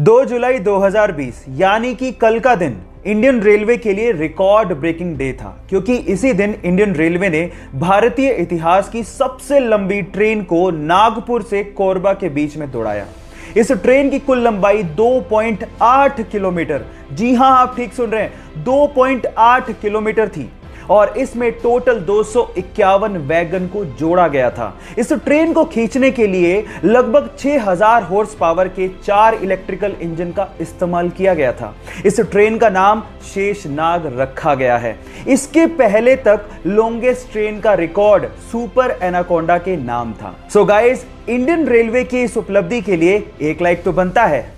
2 जुलाई 2020 यानी कि कल का दिन इंडियन रेलवे के लिए रिकॉर्ड ब्रेकिंग डे था, क्योंकि इसी दिन इंडियन रेलवे ने भारतीय इतिहास की सबसे लंबी ट्रेन को नागपुर से कोरबा के बीच में दौड़ाया। इस ट्रेन की कुल लंबाई 2.8 किलोमीटर, जी हां आप ठीक सुन रहे हैं, 2.8 किलोमीटर थी और इसमें टोटल 251 वैगन को जोड़ा गया था। इस ट्रेन को खींचने के लिए लगभग 6000 हॉर्स पावर के 4 इलेक्ट्रिकल इंजन का इस्तेमाल किया गया था। इस ट्रेन का नाम शेषनाग रखा गया है। इसके पहले तक लॉन्गेस्ट ट्रेन का रिकॉर्ड सुपर एनाकोंडा के नाम था। सो गाइस, इंडियन रेलवे की इस उपलब्धि के लिए एक लाइक तो बनता है।